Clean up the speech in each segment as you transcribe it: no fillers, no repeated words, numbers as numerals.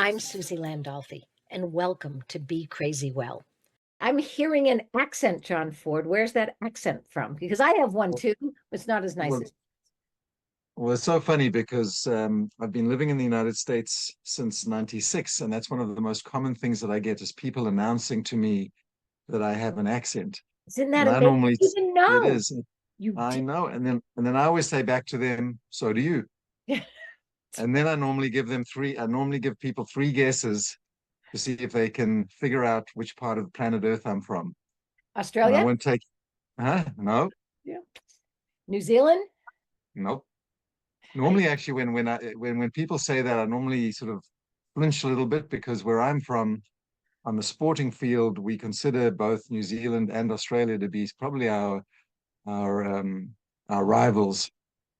I'm Suzi Landolfi, and welcome to Be Crazy Well. I'm hearing an accent, John Ford. Where's that accent from? Because I have one Well, too. It's not as nice well, as well, it's so funny because I've been living in the United States since '96, and that's one of the most common things that I get is people announcing to me that I have an accent. Isn't that And I amazing? normally, You didn't it know. is, You I did. know, and then I always say back to them, so do you. And then I normally give people three guesses to see if they can figure out which part of planet Earth I'm from. And I Australia? won't take, huh? No, Yeah. New Zealand? nope. I, Normally, actually, when people say that, I normally sort of flinch a little bit because where I'm from, on the sporting field, we consider both New Zealand and Australia to be probably our our rivals.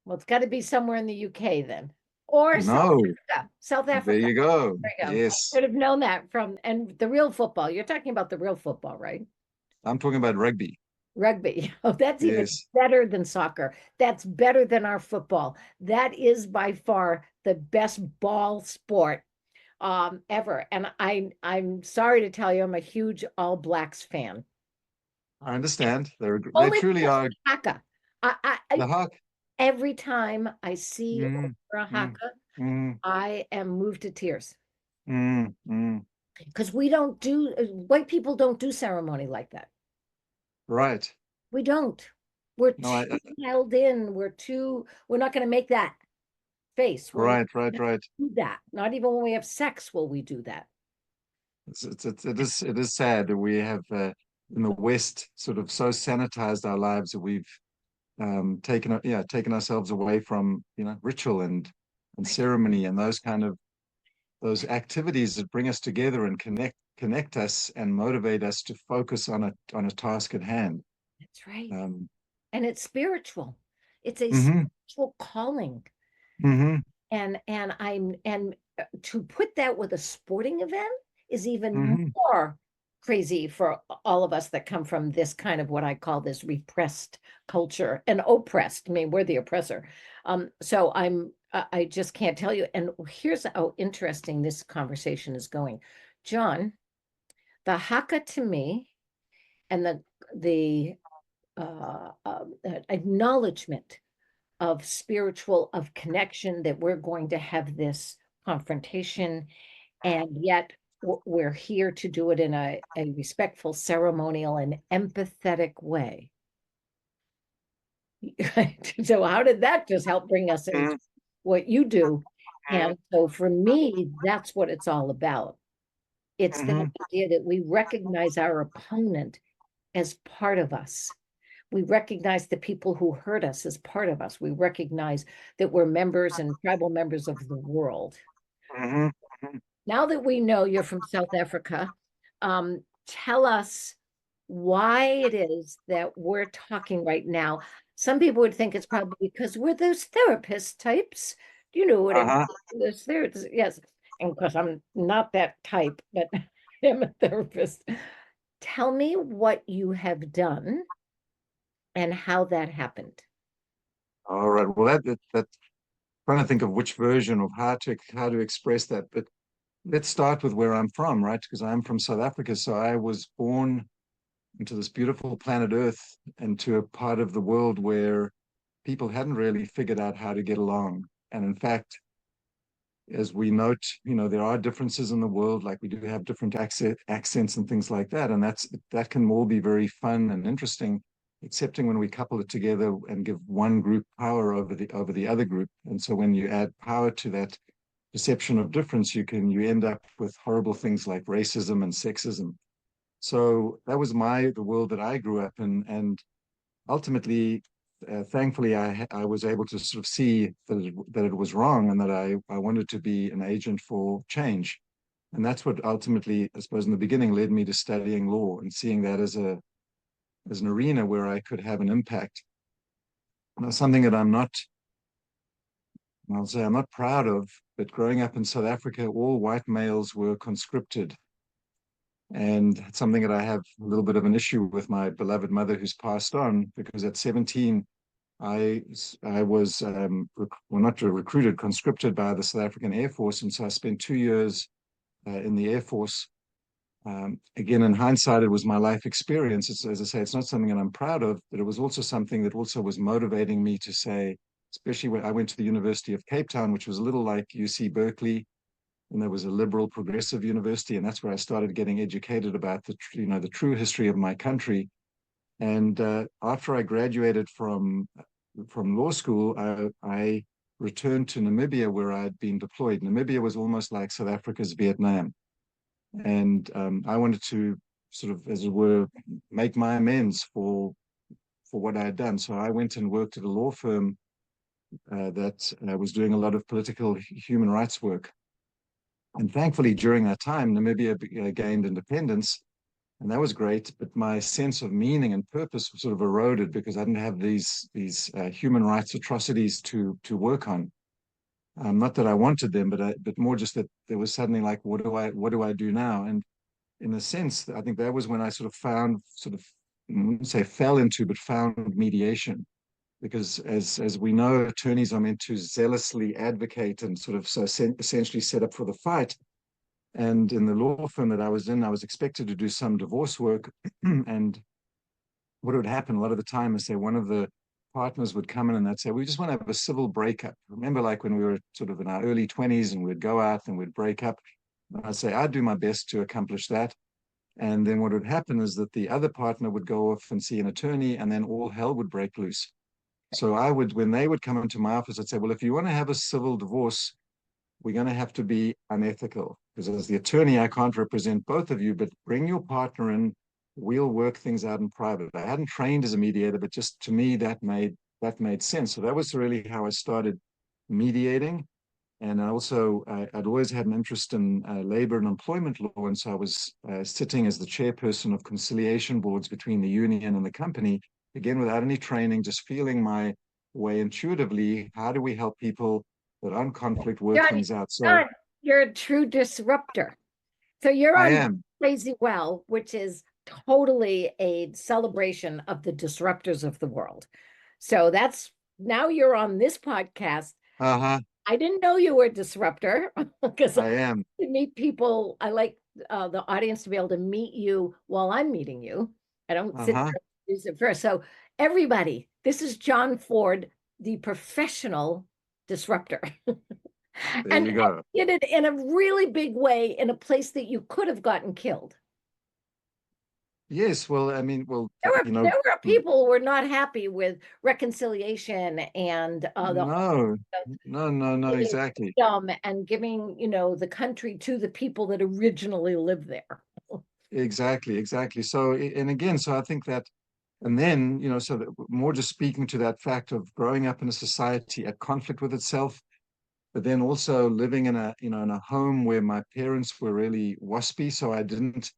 well, it's got to be somewhere in the UK then. Or South No, Africa. South there Africa. you go. There you go. Yes, Should have known that from, and the real football. You're talking about the real football, right? I'm talking about rugby. Rugby. Oh, that's even Yes. better than soccer. That's better than our football. That is by far the best ball sport ever. And I'm sorry to tell you, I'm a huge All Blacks fan. I understand. They Only truly because are of Haka. the Hawk. Every time I see Mm, a mm, Haka, mm, I am moved to tears mm. because we don't do white people don't do ceremony like that. Right. We don't. We're No, too held in. We're not going to make that face. We're not right. gonna do that. Not even when we have sex will we do that. It is sad that we have in the West sort of so sanitized our lives that we've taken ourselves away from ritual and Right. ceremony and those activities that bring us together and connect us and motivate us to focus on a task at hand. That's right. Um, And it's spiritual. It's a hmm spiritual calling. hmm And to put that with a sporting event is even hmm more crazy for all of us that come from this kind of what I call this repressed culture and oppressed. I mean, we're the oppressor. So I just can't tell you. And here's how interesting this conversation is going. John, the Haka to me and the acknowledgement of spiritual of connection that we're going to have this confrontation and yet we're here to do it in a respectful ceremonial and empathetic way. So how did that just help bring us into what you do? And so for me, that's what it's all about. It's the hmm idea that we recognize our opponent as part of us. We recognize the people who hurt us as part of us. We recognize that we're members and tribal members of the world. hmm Now that we know you're from South Africa, tell us why it is that we're talking right now. Some people would think it's probably because we're those therapist types. You know what I mean? Uh-huh. Those therapists, yes. And of course, I'm not that type, but I'm a therapist. Tell me what you have done and how that happened. All right. Well, that trying to think of which version of how to express that, but let's start with where I'm from, right? Because I'm from South Africa, so I was born into this beautiful planet Earth, into a part of the world where people hadn't really figured out how to get along. And in fact, as we note, there are differences in the world, like we do have different accents and things like that. And that can all be very fun and interesting, excepting when we couple it together and give one group power over the other group. And so when you add power to that perception of difference, you end up with horrible things like racism and sexism. So that was the world that I grew up in, and ultimately, thankfully, I was able to sort of see that it was wrong, and that I wanted to be an agent for change, and that's what ultimately, I suppose, in the beginning, led me to studying law and seeing that as an arena where I could have an impact. Now, something that I'll say I'm not proud of, but growing up in South Africa, all white males were conscripted. And it's something that I have a little bit of an issue with my beloved mother who's passed on, because at 17, I was well, not recruited, conscripted by the South African Air Force, and so I spent 2 years in the Air Force. Again, in hindsight, it was my life experience. As I say, it's not something that I'm proud of, but it was also something that also was motivating me to say, especially when I went to the University of Cape Town, which was a little like UC Berkeley, and there was a liberal progressive university, and that's where I started getting educated about the true history of my country. And after I graduated from law school, I returned to Namibia where I had been deployed. Namibia was almost like South Africa's Vietnam, and I wanted to sort of, as it were, make my amends for what I had done. So I went and worked at a law firm that was doing a lot of political human rights work. And thankfully, during that time, Namibia gained independence, and that was great. But my sense of meaning and purpose sort of eroded because I didn't have these human rights atrocities to work on. Not that I wanted them, but more just that there was suddenly like, what do I do now? And in a sense, I think that was when I sort of found I wouldn't say fell into, but found mediation. Because as we know, attorneys are meant to zealously advocate and sort of so essentially set up for the fight. And in the law firm that I was in, I was expected to do some divorce work. And what would happen a lot of the time is say one of the partners would come in and they'd say, we just want to have a civil breakup. Remember, like when we were sort of in our early 20s and we'd go out and we'd break up. And I'd say, I'd do my best to accomplish that. And then what would happen is that the other partner would go off and see an attorney, and then all hell would break loose. So I would, when they would come into my office, I'd say, well, if you want to have a civil divorce, we're going to have to be unethical. Because as the attorney, I can't represent both of you, but bring your partner in. We'll work things out in private. I hadn't trained as a mediator, but just to me, that made sense. So that was really how I started mediating. And I'd always had an interest in labor and employment law. And so I was sitting as the chairperson of conciliation boards between the union and the company, again, without any training, just feeling my way intuitively. How do we help people that are in conflict work John, things out? So John, you're a true disruptor. So you're I on am. Crazy Well, which is totally a celebration of the disruptors of the world. So that's now you're on this podcast. Uh-huh. I didn't know you were a disruptor because I I am. meet people. I like the audience to be able to meet you while I'm meeting you. I don't sit Uh-huh. there and use it first. So everybody, this is John Ford, the professional disruptor. There And you go. did it in a really big way in a place that you could have gotten killed. Yes. Well, I mean, well, There were you know, there were people who were not happy with reconciliation and the no, no, no, no, giving exactly. freedom and giving, the country to the people that originally lived there. Exactly, exactly. So, and again, so I think that, and then, so that more just speaking to that fact of growing up in a society at conflict with itself, but then also living in a home where my parents were really waspy. So I didn't,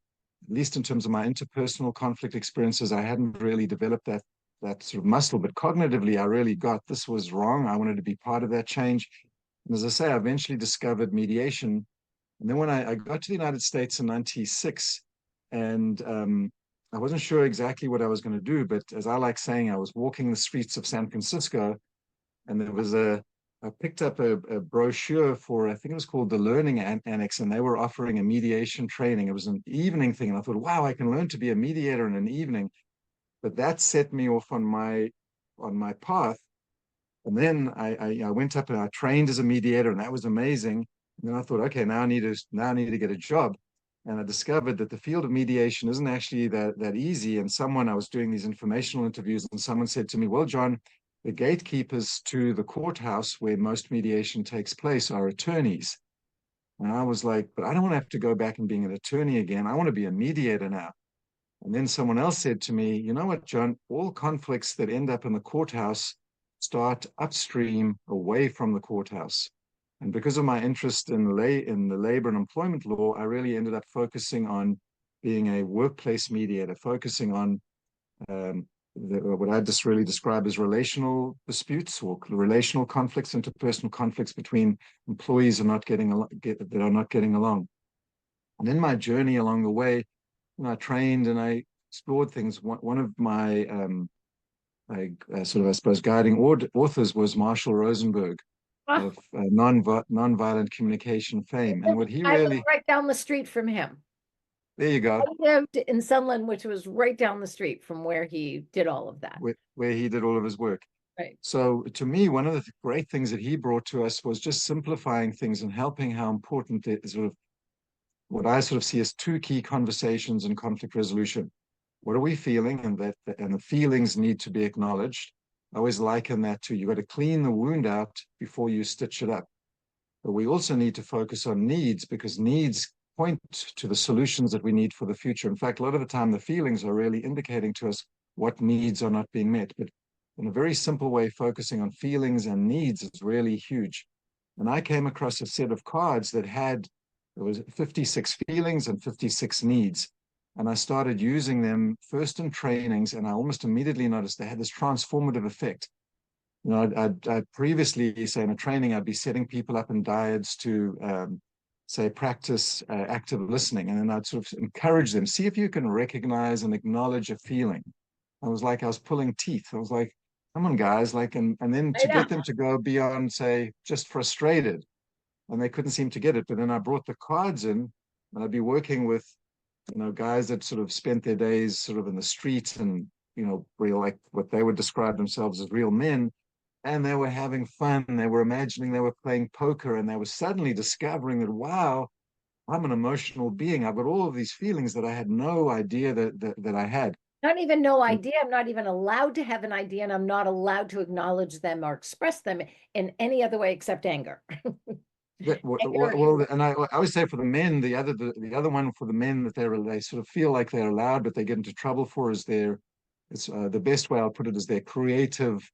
at least in terms of my interpersonal conflict experiences, I hadn't really developed that sort of muscle, but cognitively, I really got this was wrong. I wanted to be part of that change. And as I say, I eventually discovered mediation. And then when I got to the United States in 96, and I wasn't sure exactly what I was going to do, but as I like saying, I was walking the streets of San Francisco, and I picked up a brochure for, I think it was called the Learning Annex, and they were offering a mediation training. It was an evening thing, and I thought, wow, I can learn to be a mediator in an evening. But that set me off on my path. And then I went up and I trained as a mediator, and that was amazing. And then I thought, okay, now I need to get a job. And I discovered that the field of mediation isn't actually that easy. And I was doing these informational interviews, and someone said to me, well, John, the gatekeepers to the courthouse where most mediation takes place are attorneys. And I was like, but I don't want to have to go back and being an attorney again. I want to be a mediator now. And then someone else said to me, you know what, John, all conflicts that end up in the courthouse start upstream away from the courthouse. And because of my interest in the labor and employment law, I really ended up focusing on being a workplace mediator, focusing on what I just really describe as relational disputes or relational conflicts, interpersonal conflicts between employees that are not getting along. And in my journey along the way, I trained and I explored things. One of my sort of, I suppose, guiding authors was Marshall Rosenberg. Ah, of nonviolent communication fame. And what he I live really, right down the street from him. there you I go, lived in Sunland, which was right down the street from where he did all of that. where he did all of his work. Right. So to me, one of the great things that he brought to us was just simplifying things and helping how important it is sort of what I sort of see as two key conversations in conflict resolution. What are we feeling? And the feelings need to be acknowledged. I always liken that to you got to clean the wound out before you stitch it up. But we also need to focus on needs because needs point to the solutions that we need for the future. In fact, a lot of the time, the feelings are really indicating to us what needs are not being met. But in a very simple way, focusing on feelings and needs is really huge. And I came across a set of cards that had, there was 56 feelings and 56 needs. And I started using them first in trainings, and I almost immediately noticed they had this transformative effect. I'd previously, say in a training, I'd be setting people up in dyads to, say, practice active listening. And then I'd sort of encourage them, see if you can recognize and acknowledge a feeling. I was like, I was pulling teeth. I was like, come on, guys. Like, and then I to know. get them to go beyond, say, just frustrated. And they couldn't seem to get it. But then I brought the cards in, and I'd be working with, guys that sort of spent their days sort of in the streets and, real like what they would describe themselves as real men, and they were having fun. They were imagining they were playing poker, and they were suddenly discovering that, wow, I'm an emotional being. I've got all of these feelings that I had no idea that I had. Not even no idea. I'm not even allowed to have an idea, and I'm not allowed to acknowledge them or express them in any other way except anger. Anger Well, and I always say for the men, the other one for the men that they sort of feel like they're allowed, but they get into trouble for is it's the best way I'll put it is their creative,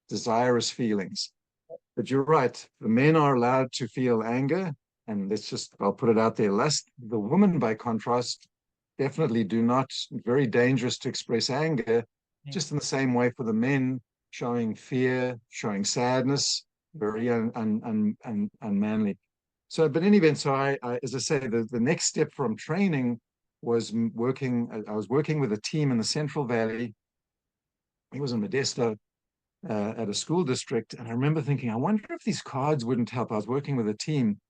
desirous feelings. But you're right. The men are allowed to feel anger, and I'll put it out there, lust. The women, by contrast, definitely do not, very dangerous to express anger, just in the same way for the men, showing fear, showing sadness, very unmanly. So, but in any event, as I say, the next step from training was I was working with a team in the Central Valley. He was in Modesto, at a school district. And I remember thinking, I wonder if these cards wouldn't help. I was working with a team,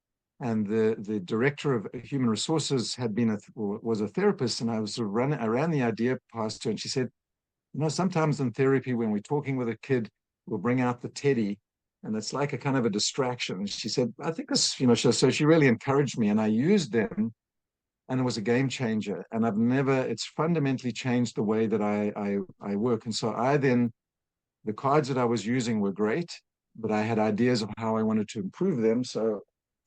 and the director of human resources was a therapist, and I ran the idea past her, and she said, sometimes in therapy when we're talking with a kid, we'll bring out the teddy, and it's like a kind of a distraction. And she said, I think this, so she really encouraged me, and I used them, and it was a game changer. And it's fundamentally changed the way that I work. And so the cards that I was using were great, but I had ideas of how I wanted to improve them. So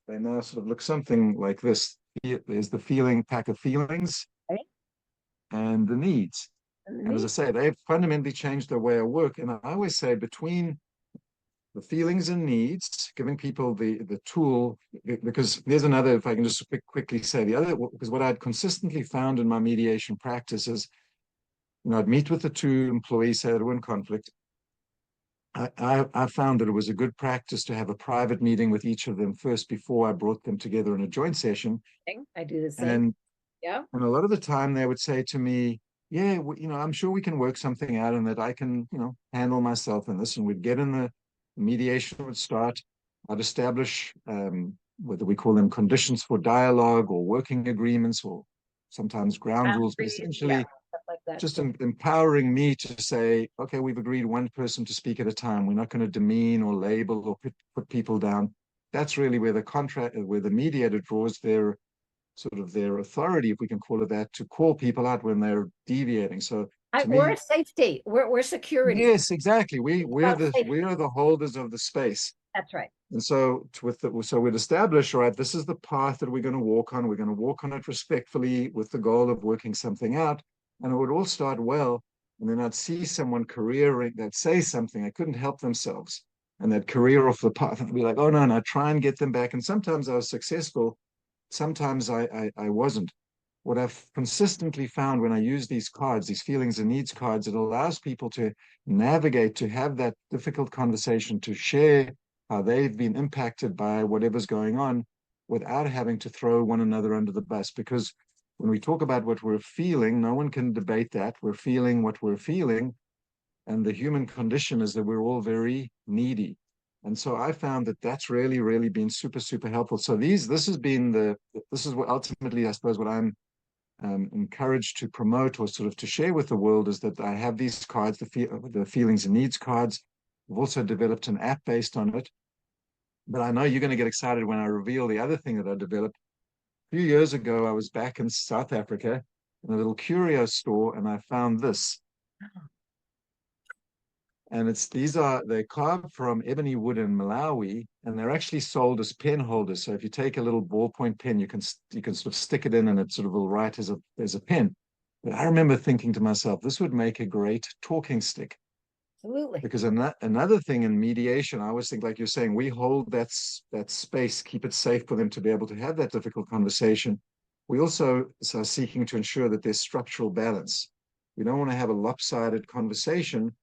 they now sort of look something like this. There's the pack of feelings right? and the needs. And as I Me. say, they've fundamentally changed their way of work. And I always say between the feelings and needs, giving people the tool, because there's another, if I can just quickly say the other, because what I'd consistently found in my mediation practice is, I'd meet with the two employees, say, that were in conflict. I found that it was a good practice to have a private meeting with each of them first before I brought them together in a joint session. I do the same. And Yeah. and a lot of the time they would say to me, "Yeah, I'm sure we can work something out, and that I can, handle myself in this." And we'd get in the mediation would start. I'd establish whether we call them conditions for dialogue or working agreements or sometimes ground rules, but Boundaries, yeah, essentially stuff like that. just empowering me to say, okay, we've agreed one person to speak at a time. We're not going to demean or label or put people down. That's really where where the mediator draws their sort of their authority, if we can call it that, to call people out when they're deviating. So to We're a me, safety. We're security. yes, exactly. We It's we're about the safety. we are the holders of the space. That's right. And so we'd establish, all right, this is the path that we're going to walk on. We're going to walk on it respectfully with the goal of working something out. And it would all start well. And then I'd see someone careering, they'd say something, they couldn't help themselves. And they'd career off the path. And I'd be like, oh no, no, try and get them back. And sometimes I was successful, sometimes I wasn't. What I've consistently found when I use these cards, these feelings and needs cards, it allows people to navigate, to have that difficult conversation, to share how they've been impacted by whatever's going on without having to throw one another under the bus. Because when we talk about what we're feeling, no one can debate that. We're feeling what we're feeling. And the human condition is that we're all very needy. And so I found that that's really, really been super, super helpful. So this has been this is what ultimately, I suppose, what I'm encouraged to promote or sort of to share with the world is that I have these cards, the feelings and needs cards. We've also developed an app based on it. But I know you're going to get excited when I reveal the other thing that I developed. A few years ago, I was back in South Africa in a little curio store, and I found this. And they're carved from ebony wood in Malawi, and they're actually sold as pen holders. So if you take a little ballpoint pen, you can sort of stick it in, and it sort of will write as a pen. But I remember thinking to myself, this would make a great talking stick. Absolutely. Because another thing in mediation, I always think, like you're saying, we hold that space, keep it safe for them to be able to have that difficult conversation. We also are seeking to ensure that there's structural balance. We don't want to have a lopsided conversation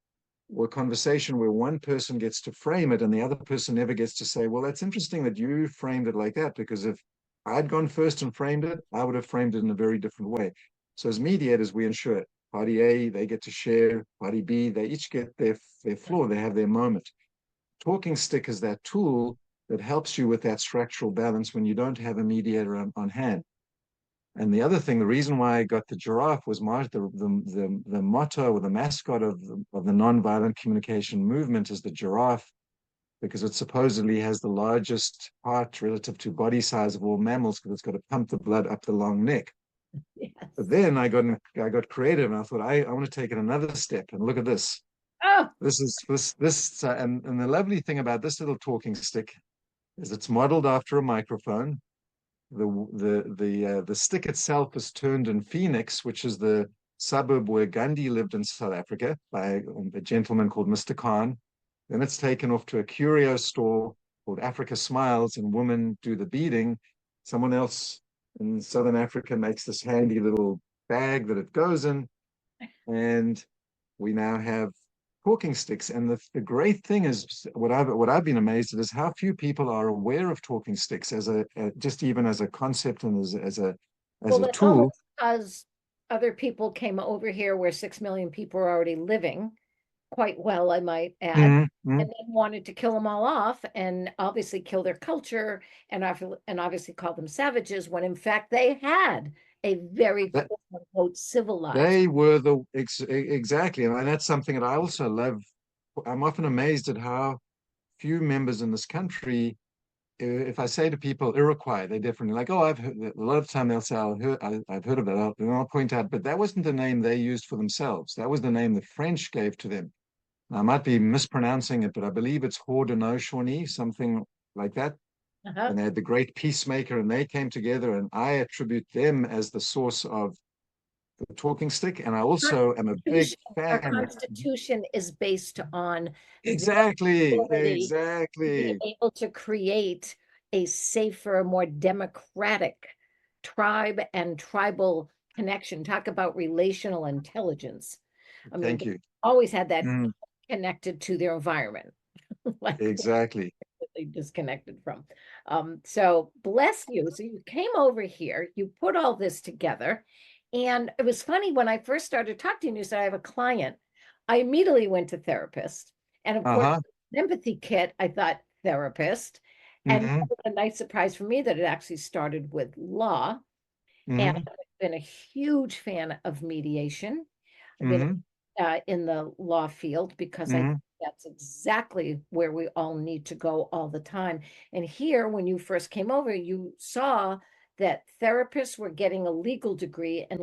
or a conversation where one person gets to frame it and the other person never gets to say, well, that's interesting that you framed it like that, because if I'd gone first and framed it, I would have framed it in a very different way. So as mediators, we ensure it. Party A, they get to share. Party B, they each get their floor. They have their moment. Talking stick is that tool that helps you with that structural balance when you don't have a mediator on hand. And the other thing, the reason why I got the giraffe was the motto or the mascot of the nonviolent communication movement is the giraffe, because it supposedly has the largest heart relative to body size of all mammals, because it's got to pump the blood up the long neck. Yes. But then I got creative, and I thought I want to take it another step. And look at this. Oh, And the lovely thing about this little talking stick is it's modeled after a microphone. The stick itself is turned in Phoenix, which is the suburb where Gandhi lived in South Africa, by a gentleman called Mr. Khan. Then it's taken off to a curio store called Africa Smiles, and women do the beading. Someone else in Southern Africa makes this handy little bag that it goes in, and we now have talking sticks. And the great thing is, what I've been amazed at is how few people are aware of talking sticks as just even as a concept and as well, a that's almost tool. because other people came over here where 6 million people are already living quite well, I might add, Mm-hmm. and then wanted to kill them all off and obviously kill their culture and obviously call them savages when in fact they had a very That quote unquote civilized. they were exactly, and that's something that I also love. I'm often amazed at how few members in this country, if I say to people Iroquois, they definitely like, oh, I've heard, a lot of time they'll say, I've heard of that. And I'll point out, but that wasn't the name they used for themselves. That was the name the French gave to them. Now, I might be mispronouncing it, but I believe it's Haudenosaunee, something like that. Uh-huh. And they had the great peacemaker, and they came together, and I attribute them as the source of the talking stick. And I also am a big Our fan. Constitution is based on their Exactly, ability to be exactly. able to create a safer, more democratic tribe and tribal connection. Talk about relational intelligence. I mean, Thank they you. always had that Mm, connected to their environment, like exactly. they disconnected from. So bless you. So you came over here, you put all this together. And it was funny when I first started talking to you, said I have a client. I immediately went to therapist. And of course, Uh-huh. empathy kit, I thought therapist. And Mm-hmm. that was a nice surprise for me that it actually started with law. And Mm-hmm. I've been a huge fan of mediation. I've been Mm-hmm. in the law field because I think Mm-hmm. that's exactly where we all need to go all the time. And here, when you first came over, you saw that therapists were getting a legal degree and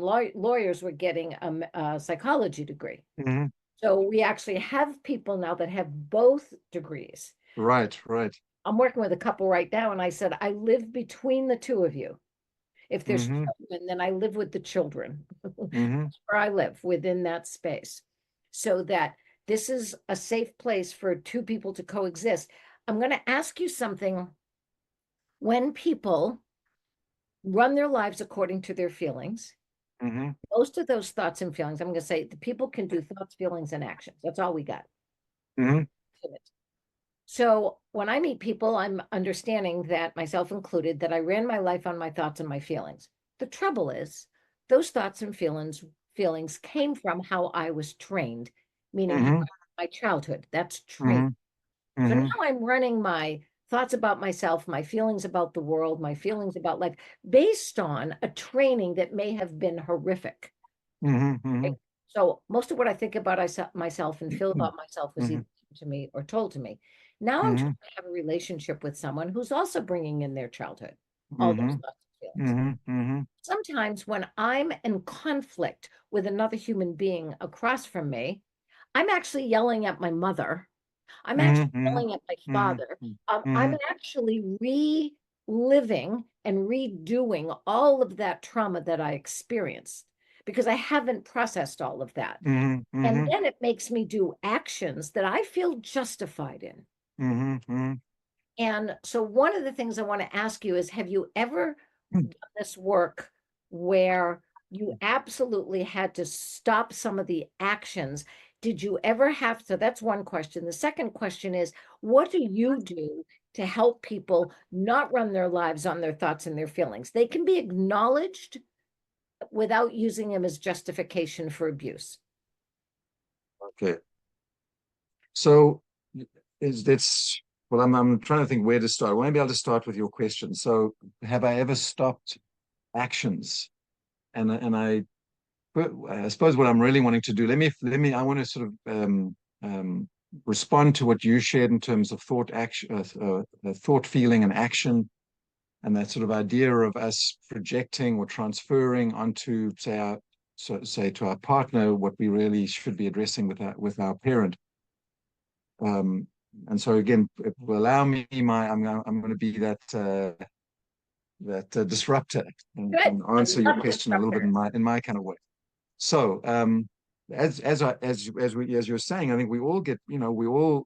lawyers were getting a psychology degree. Mm-hmm. So we actually have people now that have both degrees. Right, right. I'm working with a couple right now, and I said, I live between the two of you. If there's Mm-hmm. children, then I live with the children. Mm-hmm. Where I live within that space, so that this is a safe place for two people to coexist. I'm going to ask you something. When people run their lives according to their feelings, Mm-hmm. most of those thoughts and feelings, I'm going to say the people can do thoughts, feelings, and actions. That's all we got. Mm-hmm. So when I meet people, I'm understanding that, myself included, that I ran my life on my thoughts and my feelings. The trouble is, those thoughts and feelings came from how I was trained, meaning how Mm-hmm. my childhood. That's Mm-hmm. trained. So Mm-hmm. now I'm running my thoughts about myself, my feelings about the world, my feelings about life, based on a training that may have been horrific. Mm-hmm. Right? So most of what I think about myself and feel Mm-hmm. about myself was Mm-hmm. either given to me or told to me. Now I'm Mm-hmm. trying to have a relationship with someone who's also bringing in their childhood, all those Mm-hmm. thoughts and feelings. Mm-hmm. Mm-hmm. Sometimes when I'm in conflict with another human being across from me, I'm actually yelling at my mother. I'm actually Mm-hmm. yelling at my Mm-hmm. father. I'm Mm-hmm. actually reliving and redoing all of that trauma that I experienced because I haven't processed all of that. And Mm-hmm. then it makes me do actions that I feel justified in. Mm-hmm. And so, one of the things I want to ask you is, have you ever done this work where you absolutely had to stop some of the actions? Did you ever have to? That's one question. The second question is, what do you do to help people not run their lives on their thoughts and their feelings? They can be acknowledged without using them as justification for abuse. Okay. So is that's well, I'm trying to think where to start. Maybe I'll just start with your question. So have I ever stopped actions? And I suppose what I'm really wanting to do, I want to sort of respond to what you shared in terms of thought, action, thought, feeling, and action, and that sort of idea of us projecting or transferring onto, say to our partner what we really should be addressing with our parent. Um, and so again, it will allow me I'm going to be that disruptor Good. and I answer your love question a little bit disruptor. in my kind of way. So, as you're saying, I think we all get, we all,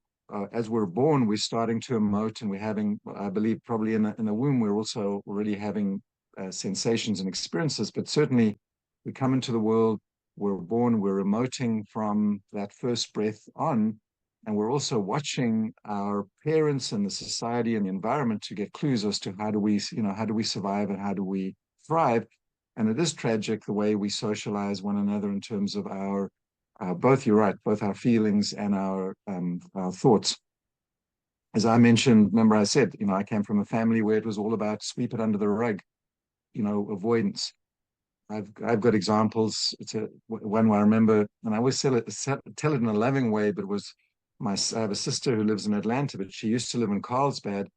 as we're born, we're starting to emote, and we're having, I believe, probably in the womb, we're also already having sensations and experiences. But certainly, we come into the world, we're born, we're emoting from that first breath on, and we're also watching our parents and the society and the environment to get clues as to how do we survive and how do we thrive. And it is tragic the way we socialize one another in terms of both, you're right, both our feelings and our thoughts. As I mentioned, remember I said, I came from a family where it was all about sweep it under the rug, avoidance. I've got examples. It's one where I remember, and I always tell it in a loving way, but it was I have a sister who lives in Atlanta, but she used to live in Carlsbad.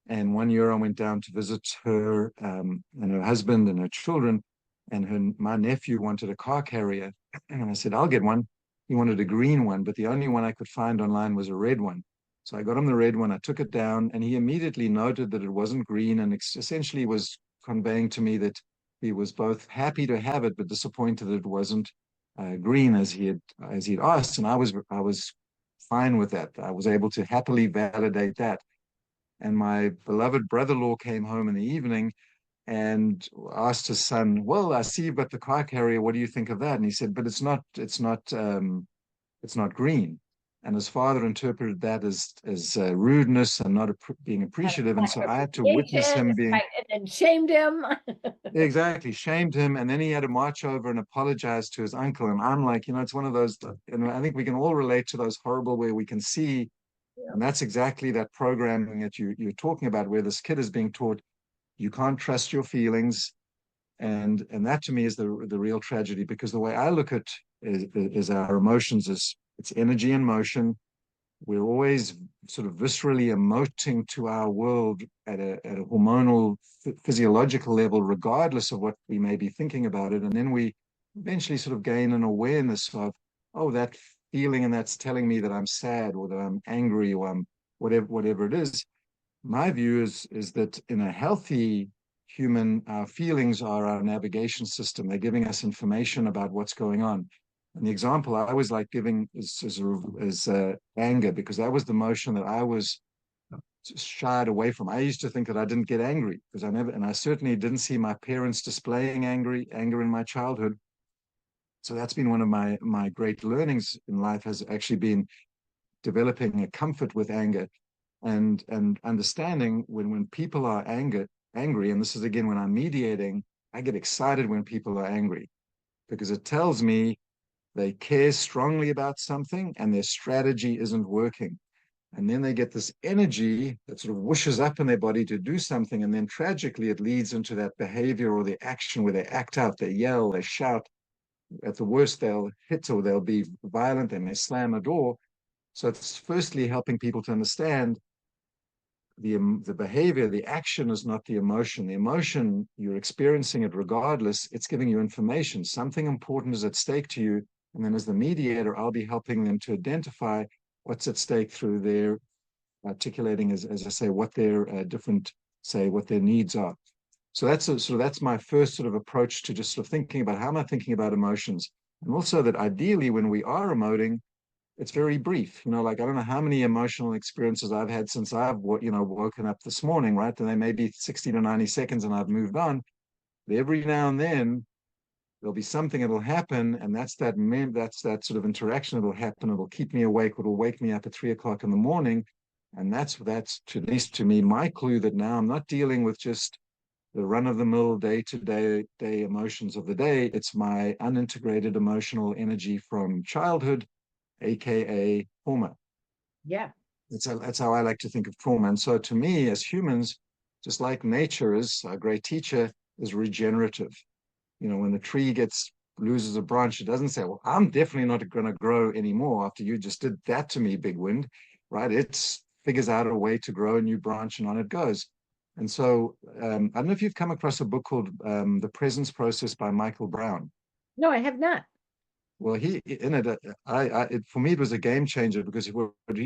And one year I went down to visit her and her husband and her children. And my nephew wanted a car carrier. And I said, I'll get one. He wanted a green one, but the only one I could find online was a red one. So I got him the red one. I took it down, and he immediately noted that it wasn't green, and essentially was conveying to me that he was both happy to have it, but disappointed that it wasn't green as he'd asked. And I was fine with that. I was able to happily validate that. And my beloved brother-in-law came home in the evening and asked his son, "Well, I see you've got the car carrier. What do you think of that?" And he said, "But it's not green." And his father interpreted that as rudeness and not being Kind of appreciative. And lack so of I had to witness appreciation, him being right? And then shamed him. exactly shamed him, and then he had to march over and apologize to his uncle. And I'm like, it's one of those, and I think we can all relate to those horrible where we can see. Yeah. And that's exactly that programming that you're talking about, where this kid is being taught you can't trust your feelings, and that to me is the real tragedy. Because the way I look at is our emotions is it's energy and motion. We're always sort of viscerally emoting to our world at a hormonal physiological level, regardless of what we may be thinking about it, and then we eventually sort of gain an awareness of, oh, that feeling, and that's telling me that I'm sad or that I'm angry or I'm whatever it is. My view is that in a healthy human, our feelings are our navigation system. They're giving us information about what's going on. And the example I always like giving is anger, because that was the emotion that I was shied away from. I used to think that I didn't get angry because and I certainly didn't see my parents displaying anger in my childhood. So that's been one of my great learnings in life, has actually been developing a comfort with anger and understanding when people are angry, and this is again when I'm mediating, I get excited when people are angry because it tells me they care strongly about something and their strategy isn't working. And then they get this energy that sort of whooshes up in their body to do something. And then tragically, it leads into that behavior or the action where they act out, they yell, they shout. At the worst, they'll hit or they'll be violent, they may slam a door. So it's firstly helping people to understand the behavior, the action is not the emotion. The emotion, you're experiencing it regardless. It's giving you information. Something important is at stake to you. And then as the mediator, I'll be helping them to identify what's at stake through their articulating, as I say, what their different, say, what their needs are. So that's my first sort of approach to just sort of thinking about how am I thinking about emotions. And also that ideally when we are emoting, it's very brief. Like I don't know how many emotional experiences I've had since I've woken up this morning, right? And they may be 60 to 90 seconds and I've moved on. But every now and then there'll be something that'll happen, and that's that sort of interaction that'll happen. It'll keep me awake. It'll wake me up at 3 o'clock in the morning, and that's to, at least to me, my clue that now I'm not dealing with just the run-of-the-mill day-to-day emotions of the day. It's my unintegrated emotional energy from childhood, aka trauma. Yeah. That's how I like to think of trauma. And so to me, as humans, just like nature is, a great teacher, is regenerative. When the tree loses a branch, it doesn't say, well, I'm definitely not going to grow anymore after you just did that to me, big wind, right? It figures out a way to grow a new branch and on it goes. And so I don't know if you've come across a book called The Presence Process by Michael Brown. No, I have not. Well, he in it, for me, it was a game changer because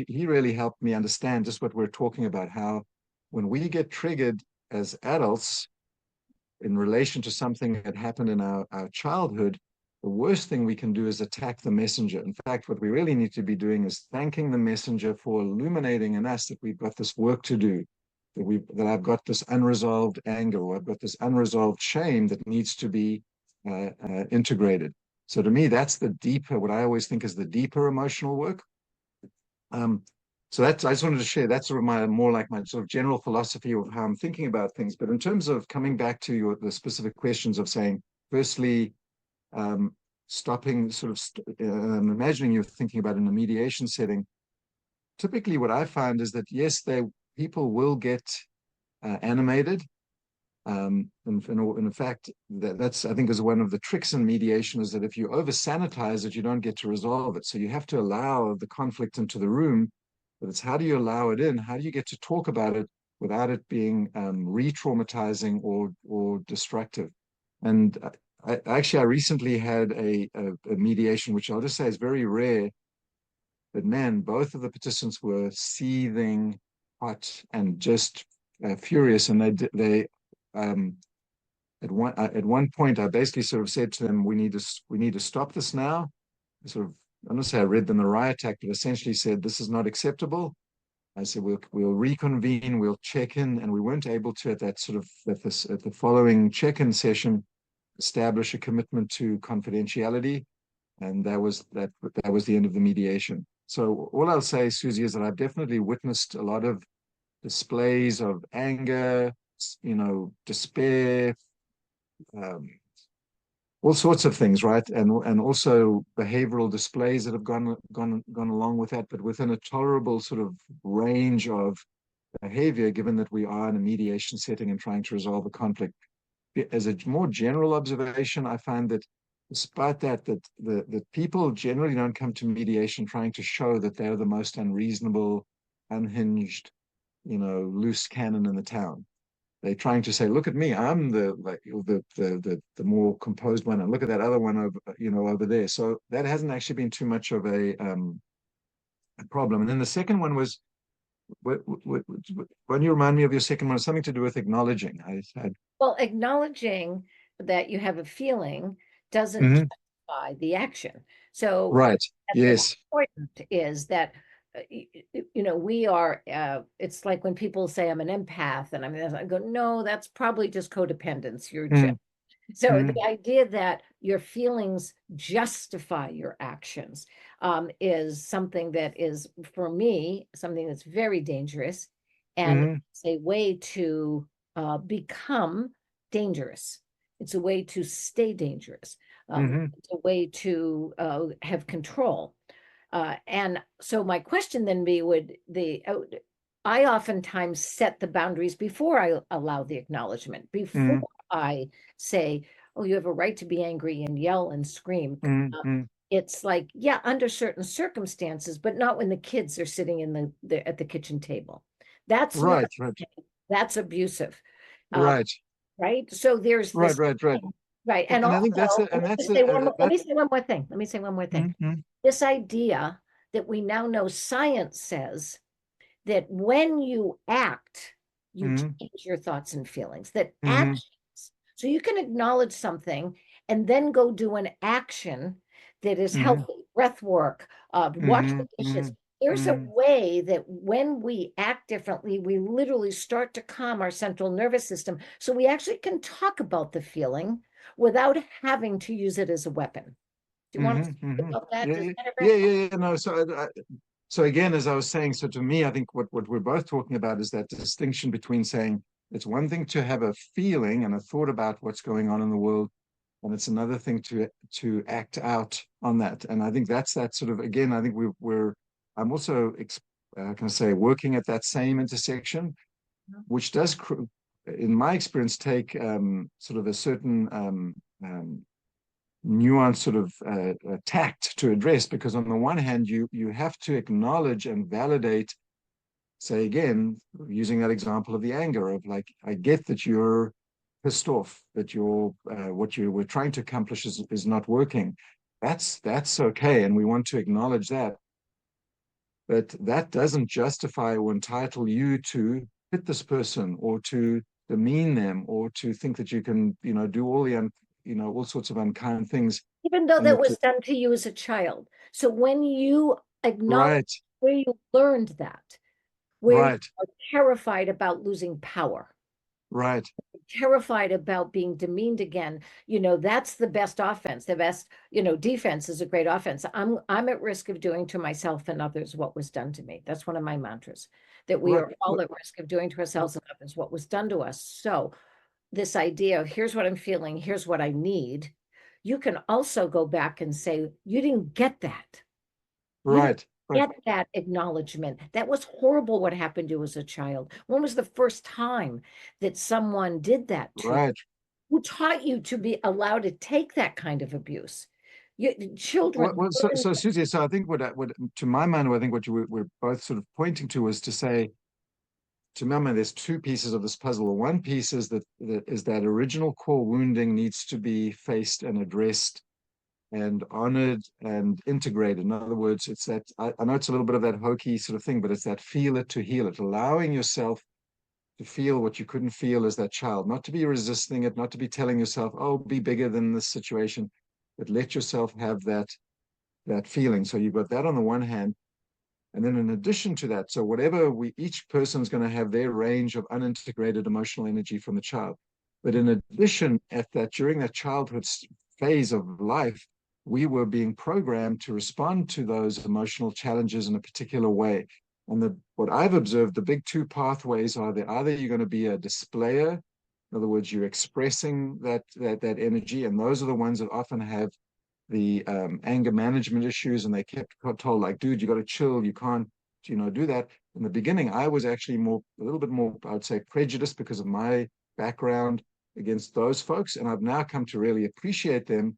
he really helped me understand just what we're talking about, how when we get triggered as adults, in relation to something that happened in our childhood, the worst thing we can do is attack the messenger. In fact, what we really need to be doing is thanking the messenger for illuminating in us that we've got this work to do, that I've got this unresolved anger, or I've got this unresolved shame that needs to be integrated. So to me, that's the deeper, what I always think is the deeper emotional work. Um, so I just wanted to share that's sort of more like my sort of general philosophy of how I'm thinking about things. But in terms of coming back to the specific questions of saying, firstly, stopping sort of imagining you're thinking about in a mediation setting. Typically, what I find is that yes, people will get animated. In fact, that's I think is one of the tricks in mediation is that if you over sanitize it, you don't get to resolve it. So you have to allow the conflict into the room. But it's how do you allow it in? How do you get to talk about it without it being re-traumatizing or destructive? And I recently had a mediation, which I'll just say is very rare. But man, both of the participants were seething, hot, and just furious. And they um, at one point, I basically sort of said to them, "We need to stop this now." Sort of, I don't say I read them the riot act, but essentially said, "This is not acceptable." I said, "We'll reconvene, we'll check in," and we weren't able to at the following check-in session establish a commitment to confidentiality, and that was the end of the mediation. So all I'll say, Suzi, is that I've definitely witnessed a lot of displays of anger, despair, um, all sorts of things, right? And also behavioral displays that have gone along with that, but within a tolerable sort of range of behavior, given that we are in a mediation setting and trying to resolve a conflict. As a more general observation, I find that despite that people generally don't come to mediation trying to show that they're the most unreasonable, unhinged, loose cannon in the town. They're trying to say, look at me, I'm the more composed one, and look at that other one over there. So that hasn't actually been too much of a problem. And then the second one was, when you remind me of your second one, something to do with acknowledging. Well, acknowledging that you have a feeling doesn't Mhm. justify the action. So Right. that's what's Yes. important is that we are it's like when people say I'm an empath and I go, no, that's probably just codependence. You're just Mm, so mm, the idea that your feelings justify your actions is something that is, for me, something that's very dangerous, and mm, it's a way to become dangerous. It's a way to stay dangerous. mm, It's a way to have control. And so my question then be I oftentimes set the boundaries before I allow the acknowledgement, before mm, I say, oh, you have a right to be angry and yell and scream. mm, mm. It's like, yeah, under certain circumstances, but not when the kids are sitting in at the kitchen table. That's not, Right, right, that's abusive. Um, right, right? So there's right, this, right, right. right. And And I think also, and that's let that. me say one more thing. Let me say one more thing. Mm, mm, This idea that we now know science says that when you act, you mm, change your thoughts and feelings, that mm, actions, so you can acknowledge something and then go do an action that is mm, healthy, breath work, wash the mm, dishes. mm, There's a mm. way that when we act differently, we literally start to calm our central nervous system. So we actually can talk about the feeling without having to use it as a weapon. Do you want to Mm-hmm, speak mm-hmm. about that? Yeah, Does yeah, that ever? yeah, yeah, yeah. No, so again, as I was saying, so to me, I think what we're both talking about is that distinction between saying it's one thing to have a feeling and a thought about what's going on in the world, and it's another thing to act out on that. And I think that's that sort of again. I think we're I'm also can I say working at that same intersection, which does, in my experience, take sort of a certain nuanced sort of tact to address, because on the one hand you have to acknowledge and validate, say again using that example of the anger of like, I get that you're pissed off, that you're what you were trying to accomplish is not working. That's okay, and we want to acknowledge that, but that doesn't justify or entitle you to hit this person or to demean them or to think that you can do all all sorts of unkind things. Even though And that that was done to you as a child. So when you acknowledge right, where you learned that, where you right, are terrified about losing power, right, terrified about being demeaned again, that's the best offense. The best, defense is a great offense. I'm at risk of doing to myself and others what was done to me. That's one of my mantras, that we right. are all at risk of doing to ourselves and others what was done to us. So this idea of here's what I'm feeling, here's what I need, you can also go back and say, you didn't get that. You didn't Right, right, get that acknowledgement. That was horrible what happened to you as a child. When was the first time that someone did that to you? right. Who taught you to be allowed to take that kind of abuse? Children learn. So Susie, so I think what to my mind, I think what we're both sort of pointing to is to say, to my mind, there's two pieces of this puzzle. The one piece is that original core wounding needs to be faced and addressed and honored and integrated. In other words, it's that I know it's a little bit of that hokey sort of thing, but it's that feel it to heal it, allowing yourself to feel what you couldn't feel as that child, not to be resisting it, not to be telling yourself, oh, be bigger than this situation, but let yourself have that feeling. So you've got that on the one hand. And then in addition to that, so whatever each person's going to have their range of unintegrated emotional energy from the child. But in addition, during that childhood phase of life, we were being programmed to respond to those emotional challenges in a particular way. And what I've observed, the big two pathways are that either you're going to be a displayer, in other words, you're expressing that energy, and those are the ones that often have the anger management issues, and they kept told like, dude, you got to chill, you can't do that. In the beginning I was actually a little bit more, I would say, prejudiced because of my background against those folks, and I've now come to really appreciate them,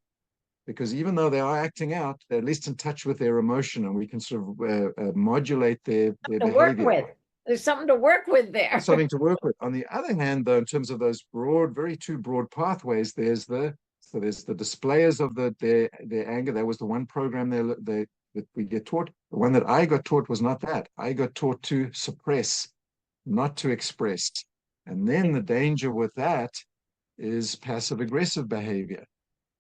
because even though they are acting out, they're at least in touch with their emotion, and we can sort of modulate their To work behavior. with. There's something to work with there. Something to work with. On the other hand, though, in terms of those very two broad pathways, there's the displayers of their anger. That was the one program that we get taught. The one that I got taught was not that. I got taught to suppress, not to express. And then the danger with that is passive aggressive behavior.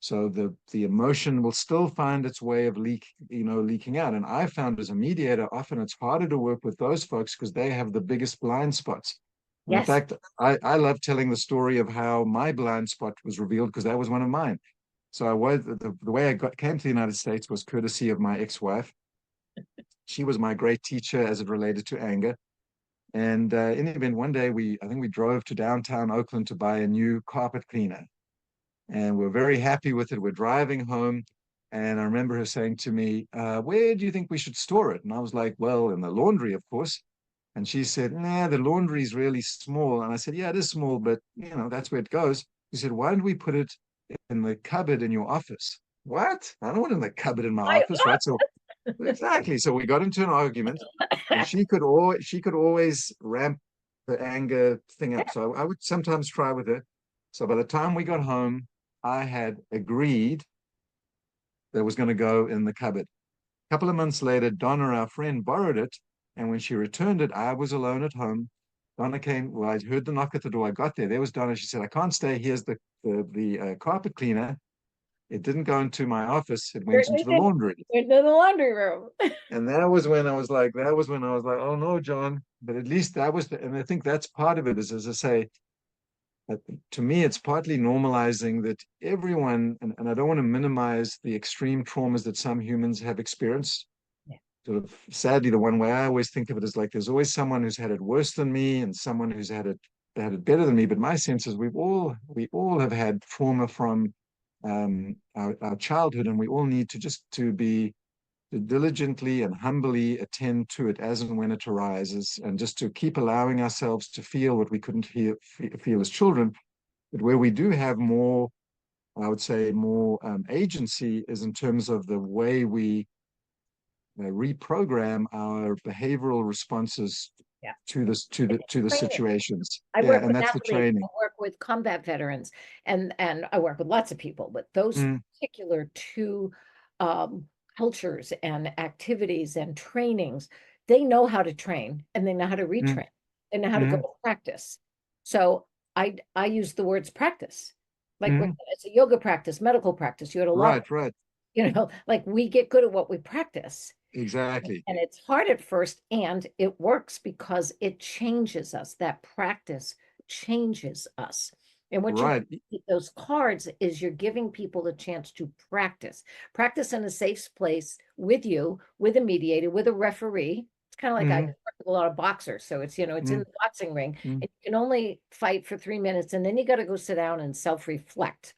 So the emotion will still find its way of leaking out. And I found as a mediator, often it's harder to work with those folks because they have the biggest blind spots. And in Yes. fact, I love telling the story of how my blind spot was revealed, because that was one of mine. So the way came to the United States was courtesy of my ex-wife. She was my great teacher as it related to anger. And in the event, one day I think we drove to downtown Oakland to buy a new carpet cleaner, and we're very happy with it. We're driving home, And I remember her saying to me, where do you think we should store it? And I was like, well, in the laundry, of course. And she said, nah, the laundry is really small. And I said, yeah, it is small, but that's where it goes. She said, why don't we put it in the cupboard in your office? What? I don't want it in the cupboard in my I, office, right? So exactly. So we got into an argument, and she could always ramp the anger thing up. So I would sometimes try with her. So by the time we got home, I had agreed that was going to go in the cupboard. A couple of months later, Donna, our friend, borrowed it. And when she returned it, I was alone at home. Donna came. Well, I heard the knock at the door. I got there. There was Donna. She said, I can't stay. Here's the carpet cleaner. It didn't go into my office. It went into certainly the did. laundry. Went to the laundry room. And that was when I was like, oh no, John. But at least and I think that's part of it is, as I say, to me, it's partly normalizing that everyone, and I don't want to minimize the extreme traumas that some humans have experienced. Yeah. Sort of sadly, the one way I always think of it is like there's always someone who's had it worse than me and someone who's had it better than me. But my sense is we all have had trauma from our childhood, and we all need to diligently and humbly attend to it as and when it arises, and just to keep allowing ourselves to feel what we couldn't feel as children. But where we do have more, I would say, more agency is in terms of the way we reprogram our behavioral responses Yeah. to the Training. situations. I Yeah, work and with that's the athletes, I training. work with combat veterans, and I work with lots of people, but those Mm, particular two um, cultures and activities and trainings, they know how to train and they know how to mm, retrain. They know how to go mm, to practice. So I use the words practice. Like mm. it's a yoga practice, medical practice. You had a law, Right, right, like we get good at what we practice. exactly. And it's hard at first, and it works because it changes us. That practice changes us. And what you Right. with those cards is you're giving people a chance to practice in a safe place with you, with a mediator, with a referee. It's kind of like I Mm, work with a lot of boxers. So it's in mm, the boxing ring, mm, and you can only fight for 3 minutes, and then you got to go sit down and self-reflect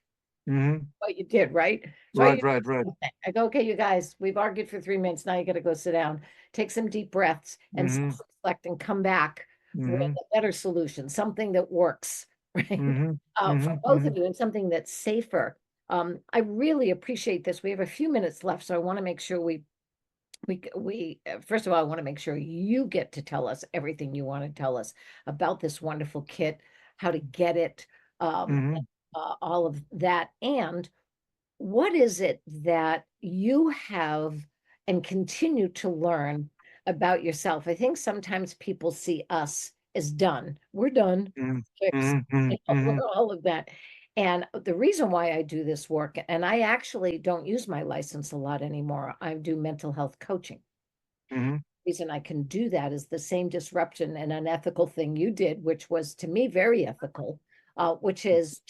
mm. what you did, right? So Right, right, right. I go, okay, you guys, we've argued for 3 minutes. Now you got to go sit down, take some deep breaths, and Mm-hmm, self-reflect and come back with mm-hmm, a better solution, something that works, right? mm-hmm, For mm-hmm, both mm-hmm, of you, and something that's safer. I really appreciate this. We have a few minutes left, so I want to make sure we first of all, I want to make sure you get to tell us everything you want to tell us about this wonderful kit, how to get it, mm-hmm. all of that, and what is it that you have and continue to learn about yourself? I think sometimes people see us as done. We're done, Mm, fixed, mm, mm, mm, all of that. And the reason why I do this work, and I actually don't use my license a lot anymore, I do mental health coaching. mm, Reason I can do that is the same disruption and unethical thing you did, which was to me very ethical, which is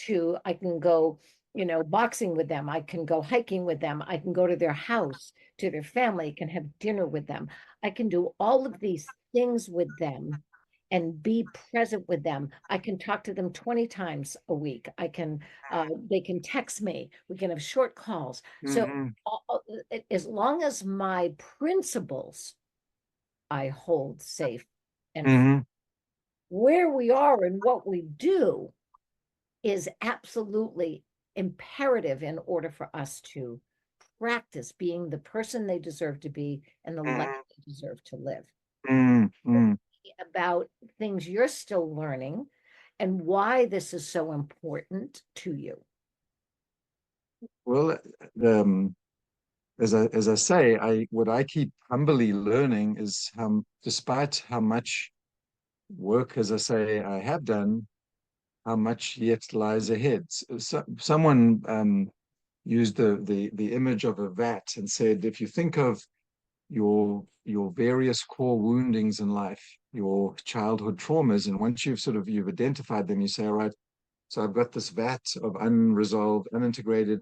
I can go, boxing with them. I can go hiking with them. I can go to their house, to their family, can have dinner with them. I can do all of these things with them and be present with them. I can talk to them 20 times a week. They can text me. We can have short calls. So mm, as long as my principles I hold safe. And mm, where we are and what we do is absolutely imperative in order for us to practice being the person they deserve to be and the life mm, they deserve to live. mm, mm. About things you're still learning and why this is so important to you. Well, um, as I say, what I keep humbly learning is despite how much work, as I say, I have done, how much yet lies ahead. Someone used the image of a vat and said, if you think of your various core woundings in life, your childhood traumas, and once you've identified them, you say, all right, so I've got this vat of unresolved, unintegrated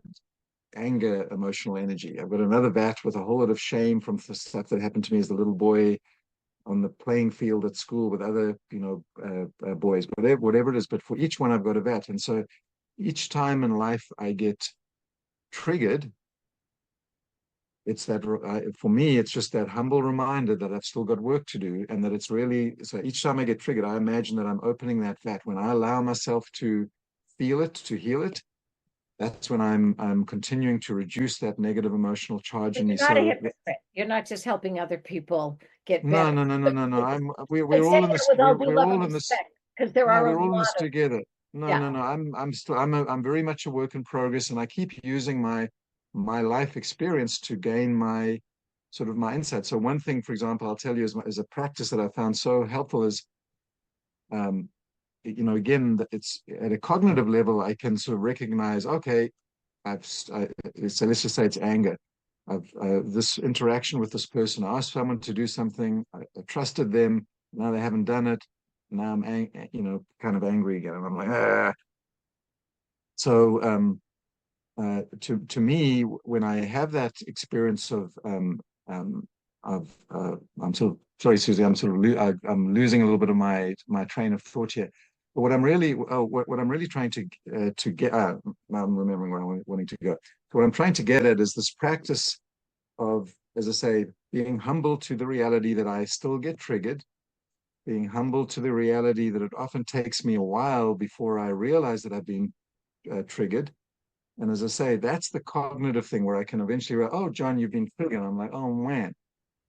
anger, emotional energy. I've got another vat with a whole lot of shame from the stuff that happened to me as a little boy on the playing field at school with other, boys, whatever it is. But for each one, I've got a vat. And so each time in life I get triggered, it's that for me, it's just that humble reminder that I've still got work to do, and that it's really, so each time I get triggered, I imagine that I'm opening that vat. When I allow myself to feel it, to heal it, that's when I'm continuing to reduce that negative emotional charge But in me. you're not a So hypocrite. You're not just helping other people get no, better. no, no, no, no, no. I We're say all in that this. with all due We're love and all in this. respect, because there No, are a we're all in lot this of, together. No, yeah. no, no. I'm very much a work in progress, and I keep using my life experience to gain my sort of my insight. So one thing, for example, I'll tell you is a practice that I found so helpful is, um, again, it's at a cognitive level, I can sort of recognize, okay, so let's just say it's anger. I've this interaction with this person. I asked someone to do something. I trusted them. Now they haven't done it. Now I'm, kind of angry again. And I'm like, ah. So, to me, when I have that experience I'm sort of sorry, Susie, I'm losing a little bit of my train of thought here. But what I'm really trying to get, now I'm remembering where I'm wanting to go. So what I'm trying to get at is this practice of, as I say, being humble to the reality that I still get triggered, being humble to the reality that it often takes me a while before I realize that I've been triggered. And as I say, that's the cognitive thing where I can eventually, oh, John, you've been triggered. And I'm like, oh, man.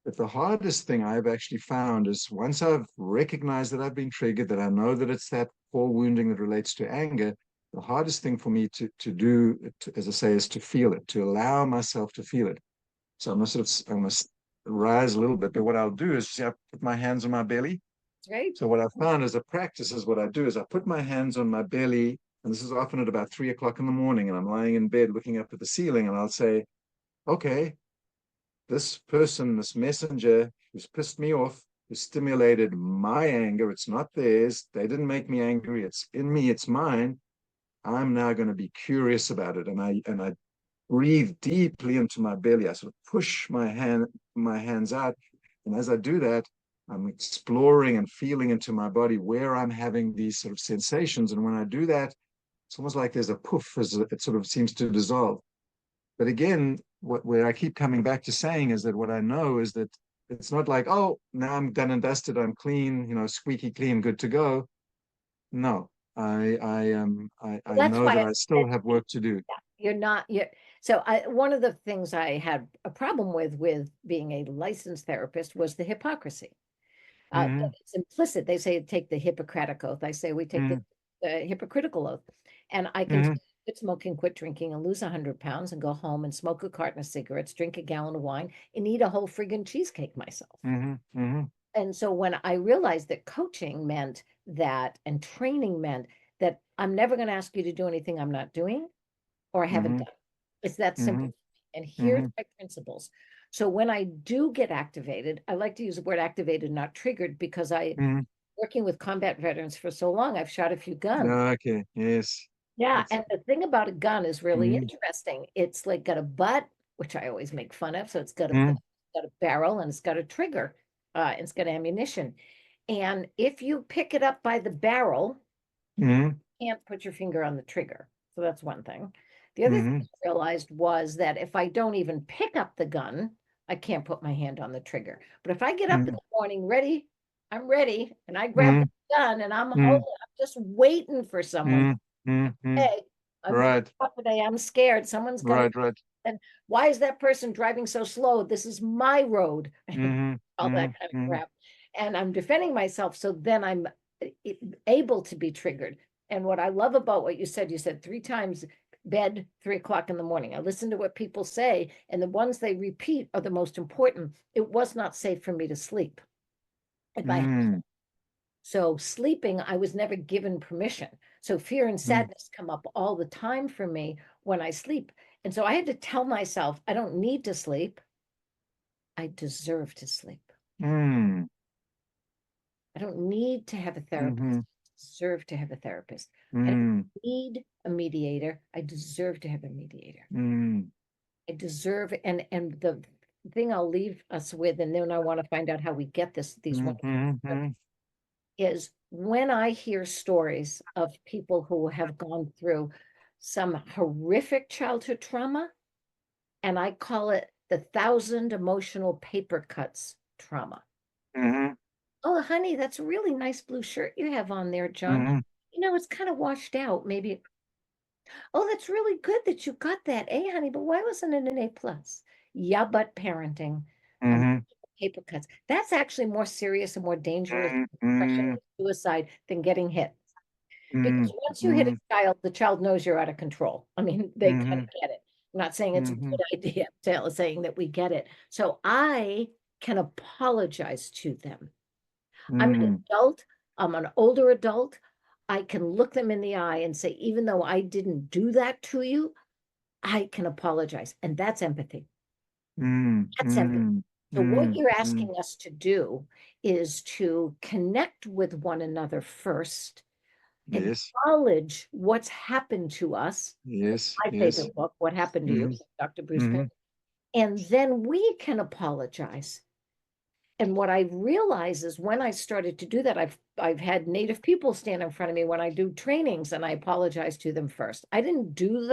But the hardest thing I've actually found is once I've recognized that I've been triggered, that I know that it's that core wounding that relates to anger, the hardest thing for me to do, as I say, is to feel it, to allow myself to feel it. So I'm gonna rise a little bit, but what I'll do is see, I put my hands on my belly. Right? So what I've found as a practice is what I do is I put my hands on my belly, and this is often at about 3 o'clock in the morning, and I'm lying in bed looking up at the ceiling, and I'll say, okay, this person, this messenger who's pissed me off, who stimulated my anger, it's not theirs. They didn't make me angry. It's in me, it's mine. I'm now going to be curious about it. And I breathe deeply into my belly. I sort of push my hands out. And as I do that, I'm exploring and feeling into my body where I'm having these sort of sensations. And when I do that, it's almost like there's a poof as it sort of seems to dissolve. But again, where I keep coming back to saying is that what I know is that it's not like, oh, now I'm done and dusted, I'm clean, squeaky clean, good to go. No, I That's know why that I I said still have work to do. you're not, you're, so one of the things I had a problem with being a licensed therapist was the hypocrisy. Mm-hmm, It's implicit. They say take the Hippocratic oath. I say we take mm-hmm, the hypocritical oath. And I can mm-hmm, quit smoking, quit drinking, and lose 100 pounds, and go home and smoke a carton of cigarettes, drink a gallon of wine, and eat a whole friggin' cheesecake myself. mm-hmm, mm-hmm, And so when I realized that coaching meant that, and training meant that I'm never going to ask you to do anything I'm not doing or I haven't mm-hmm, done. It's that mm-hmm, simple. And here's mm-hmm, my principles. So when I do get activated, I like to use the word activated, not triggered, because I mm-hmm. working with combat veterans for so long, I've shot a few guns. Okay, yes. Yeah, That's and the thing about a gun is really mm-hmm, interesting. It's like got a butt, which I always make fun of. So it's got a mm-hmm, butt, got a barrel, and it's got a trigger. It's got ammunition. And if you pick it up by the barrel, mm-hmm, you can't put your finger on the trigger. So that's one thing. The other thing mm-hmm, I realized was that if I don't even pick up the gun, I can't put my hand on the trigger. But if I get up in the morning ready, I'm ready, and I grab mm-hmm, the gun and I'm mm-hmm, holding, I'm just waiting for someone. mm-hmm, mm-hmm. Hey, I'm pissed Right, off today. I'm scared. Someone's gonna. right, right. And why is that person driving so slow? This is my road. Mm-hmm, All mm-hmm, that kind of mm-hmm, crap. And I'm defending myself. So then I'm able to be triggered. And what I love about what you said 3 times bed, 3 o'clock in the morning. I listen to what people say, and the ones they repeat are the most important. It was not safe for me to sleep. If I mm-hmm, so sleeping, I was never given permission. So fear and sadness come up all the time for me when I sleep. And so I had to tell myself, I don't need to sleep. I deserve to sleep. mm-hmm. I don't need to have a therapist. Mm-hmm. I deserve to have a therapist. I don't Mm, need a mediator. I deserve to have a mediator. mm, I deserve, and the thing I'll leave us with, and then I want to find out how we get these mm, wonderful mm, mm, is when I hear stories of people who have gone through some horrific childhood trauma, and I call it the 1,000 emotional paper cuts trauma. Mm-hmm. Oh, honey, that's a really nice blue shirt you have on there, John. Mm-hmm. You know, it's kind of washed out. Maybe, oh, that's really good that you got that A, honey, but why wasn't it an A plus? Yeah, but parenting, um, Mm-hmm. paper cuts. That's actually more serious and more dangerous depression Mm-hmm. and suicide than getting hit. Because once you hit Mm-hmm. a child, the child knows you're out of control. I mean, they kind Mm-hmm. of get it. I'm not saying it's a Mm-hmm. good idea, I'm saying that we get it. So I can apologize to them. I'm an Mm-hmm. adult, I'm an older adult. I can look them in the eye and say, even though I didn't do that to you, I can apologize. And that's empathy. That's empathy. Mm-hmm. So what you're Mm-hmm. asking us to do is to connect with one another first, Yes. acknowledge what's happened to us. Yes. My Yes. favorite book, What Happened to You, Mm-hmm. Dr. Bruce Mm-hmm. Perry. And then we can apologize. And what I realize is when I started to do that, I've had Native people stand in front of me when I do trainings and I apologize to them first. I didn't do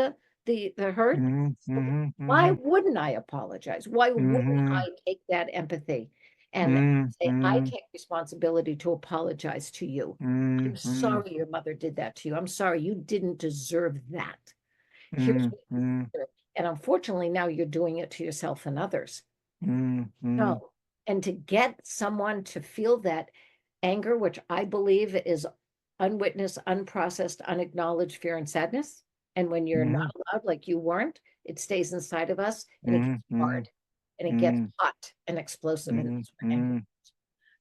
the hurt. Mm-hmm. Why Mm-hmm. wouldn't I apologize? Why wouldn't Mm-hmm. I take that empathy and say, I Mm-hmm. take responsibility to apologize to you? I'm Mm-hmm. sorry your mother did that to you. I'm sorry you didn't deserve that. Here's what you Mm-hmm. deserve. And unfortunately, now you're doing it to yourself and others. Mm-hmm. No. And to get someone to feel that anger, which I believe is unwitnessed, unprocessed, unacknowledged fear and sadness. And when you're not Mm-hmm. allowed, like you weren't, it stays inside of us and it gets Mm-hmm. hard and it gets Mm-hmm. hot and explosive. And that's where anger. Mm-hmm.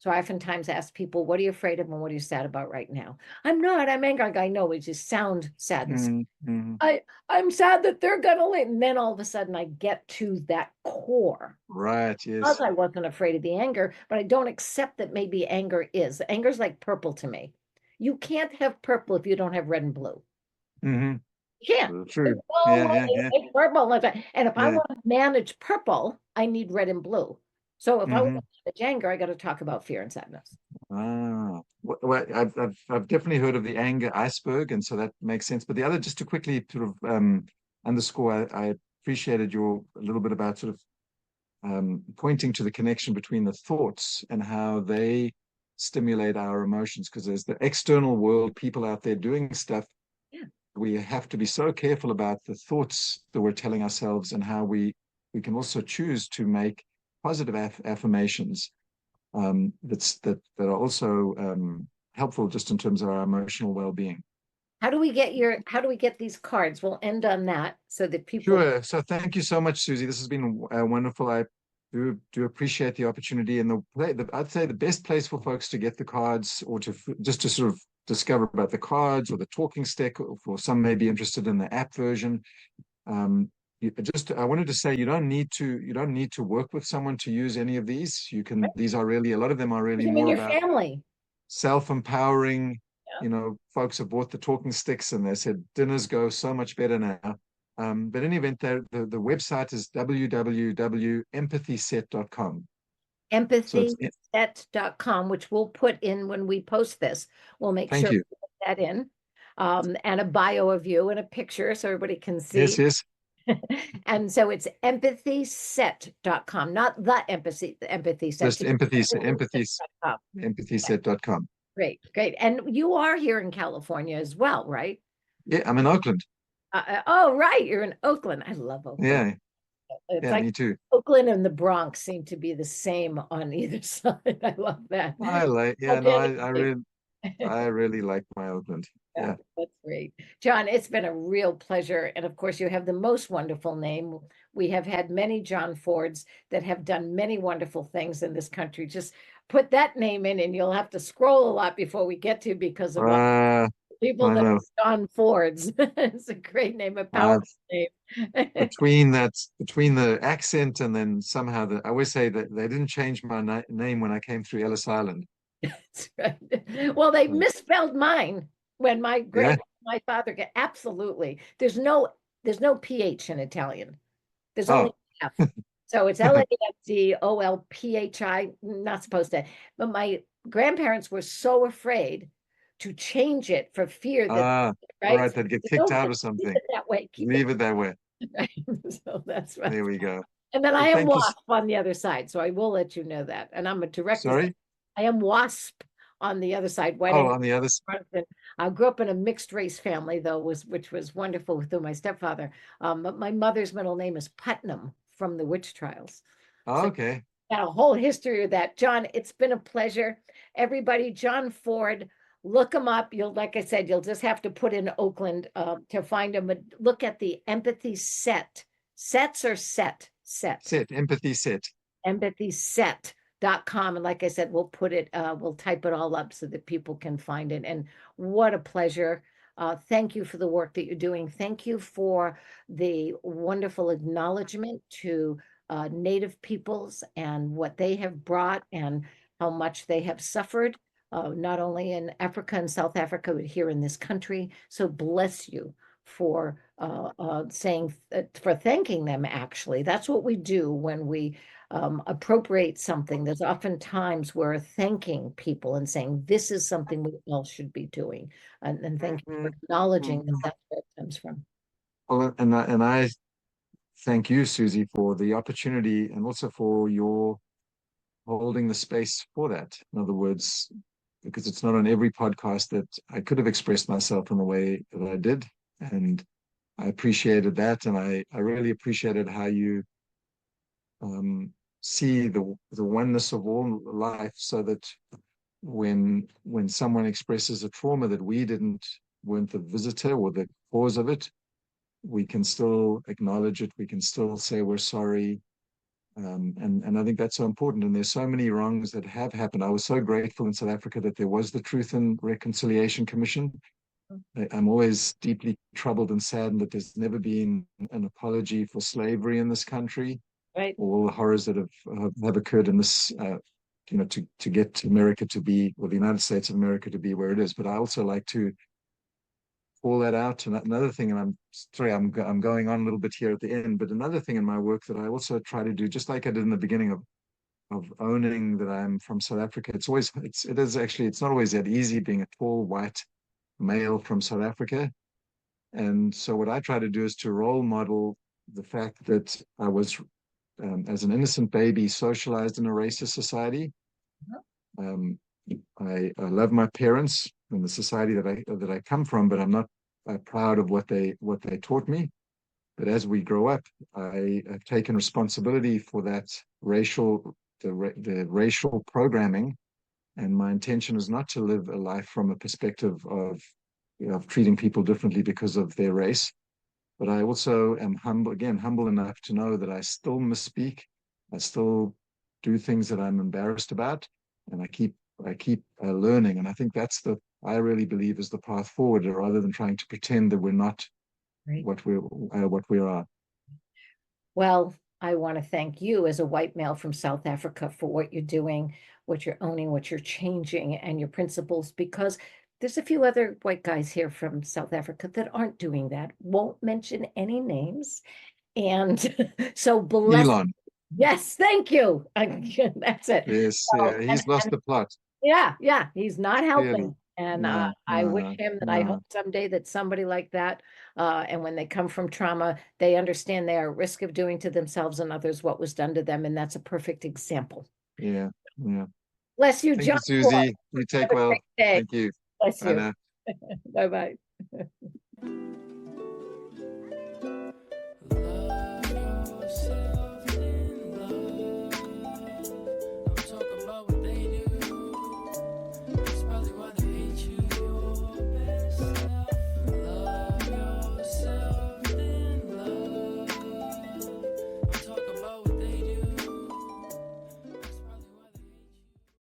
So I oftentimes ask people, what are you afraid of and what are you sad about right now? I'm not, I'm angry. I know it just sound sadness. Mm-hmm. I'm sad that they're gonna leave. And then all of a sudden I get to that core Right. because Yes. I wasn't afraid of the anger, but I don't accept that maybe anger is. Anger's like purple to me. You can't have purple if you don't have red and blue. Mm-hmm. You can't. There's True. no Yeah. way Yeah. Yeah. it's purple. And if I Yeah. want to manage purple, I need red and blue. So if I want Mm-hmm. to manage anger, I got to talk about fear and sadness. Ah, well, I've definitely heard of the anger iceberg, and so that makes sense. But the other, just to quickly sort of underscore, I appreciated your a little bit about sort of pointing to the connection between the thoughts and how they stimulate our emotions. Because there's the external world, people out there doing stuff. Yeah. We have to be so careful about the thoughts that we're telling ourselves and how we can also choose to make positive affirmations that are also helpful just in terms of our emotional well-being. How do we get these cards? We'll end on that so that people Sure. So thank you so much, Susie. This has been wonderful. I do appreciate the opportunity, and I'd say the best place for folks to get the cards or just to sort of discover about the cards or the talking stick, or for some may be interested in the app version. I wanted to say you don't need to work with someone to use any of these. These are really, a lot of them are really use them in more your about family. self-empowering. Yeah. Folks have bought the talking sticks and they said dinners go so much better now. But in any event, the website is www.empathyset.com. So it's Empathyset.com, which we'll put in when we post this. We'll make thank sure you. we put that in. And a bio of you and a picture so everybody can Yes, see. yes. And so it's empathyset.com, not the empathy set, Just just empathyset.com. empathyset.com. Great, great. And you are here in California as well, right? Yeah, I'm in Oakland. Oh, right. You're in Oakland. I love Oakland. Yeah, It's yeah, like me too. Oakland and the Bronx seem to be the same on either side. I love that. Yeah, no, Identity. I really like my Oakland. Yeah, Yeah. that's great. John, it's been a real pleasure. And of course, you have the most wonderful name. We have had many John Fords that have done many wonderful things in this country. Just put that name in and you'll have to scroll a lot before we get to because of all Uh, the people I that know. are John Fords. It's a great name, a Uh, powerful name. between the accent and then somehow I always say that they didn't change my name when I came through Ellis Island. That's right. Well, they misspelled mine when Yeah. my father get absolutely. There's no PH in Italian. There's only Oh. F. So it's LAFDOLPHI, not supposed to. But my grandparents were so afraid to change it for fear that, Ah, right? right. They'd get So, kicked no, out or just keep something. it that way. Keep it Leave it that way. right. So that's right. There we go. And then Well, I am thank you. WASP on the other side, so I will let you know that. And I'm a direct. Sorry. I am WASP on the other side. Oh, on the other side. I grew up in a mixed race family, though, which was wonderful through my stepfather. But my mother's middle name is Putnam from the witch trials. Oh, So okay. got a whole history of that. John, it's been a pleasure. Everybody, John Ford, look him up. You'll, like I said, you'll just have to put in Oakland to find him. But look at the empathy set. Sets or set? Set. Set, empathy set. Empathyset.com. And like I said, we'll put it, we'll type it all up so that people can find it. And what a pleasure. Thank you for the work that you're doing. Thank you for the wonderful acknowledgement to Native peoples and what they have brought and how much they have suffered, not only in Africa and South Africa, but here in this country. So bless you for saying, for thanking them, actually. That's what we do when we appropriate something. There's often times we're thanking people and saying, this is something we all should be doing. And thank you for Mhm. acknowledging that Mhm. that's where it comes from. Well, and I thank you, Susie, for the opportunity and also for your holding the space for that. In other words, because it's not on every podcast that I could have expressed myself in the way that I did. And I appreciated that. And I really appreciated how you see the oneness of all life, so that when someone expresses a trauma that weren't the visitor or the cause of it, we can still acknowledge it. We can still say we're sorry. And I think that's so important. And there's so many wrongs that have happened. I was so grateful in South Africa that there was the Truth and Reconciliation Commission. I'm always deeply troubled and saddened that there's never been an apology for slavery in this country, Right. all the horrors that have occurred in this, to get America to be, or the United States of America to be where it is. But I also like to call that out. And another thing, and I'm sorry, I'm going on a little bit here at the end, but another thing in my work that I also try to do, just like I did in the beginning of owning that I'm from South Africa. It's not always that easy being a tall white male from South Africa. And so what I try to do is to role model the fact that I was, as an innocent baby, socialized in a racist society. Um, I love my parents and the society that I come from, but I'm not proud of what they taught me. But as we grow up, I have taken responsibility for that the racial programming, and my intention is not to live a life from a perspective of treating people differently because of their race. But I also am humble enough to know that I still misspeak. I still do things that I'm embarrassed about, and I keep learning. And I think I really believe is the path forward, rather than trying to pretend that we're not Right. what we are. Well, I want to thank you as a white male from South Africa for what you're doing, what you're owning, what you're changing, and your principles, because there's a few other white guys here from South Africa that aren't doing that. Won't mention any names. And so bless. Elon, Yes, thank you. That's it. yes, So, yeah, he's lost and the plot. yeah, he's not Clearly, helping. And no, I wish no, him that I hope no, someday that somebody like that, and when they come from trauma, they understand they are at risk of doing to themselves and others what was done to them. And that's a perfect example. yeah, yeah. Bless you, Thank John you, Ford. Susie. You Have take a well. great day. Thank you. Bless Bye you. now. Bye bye.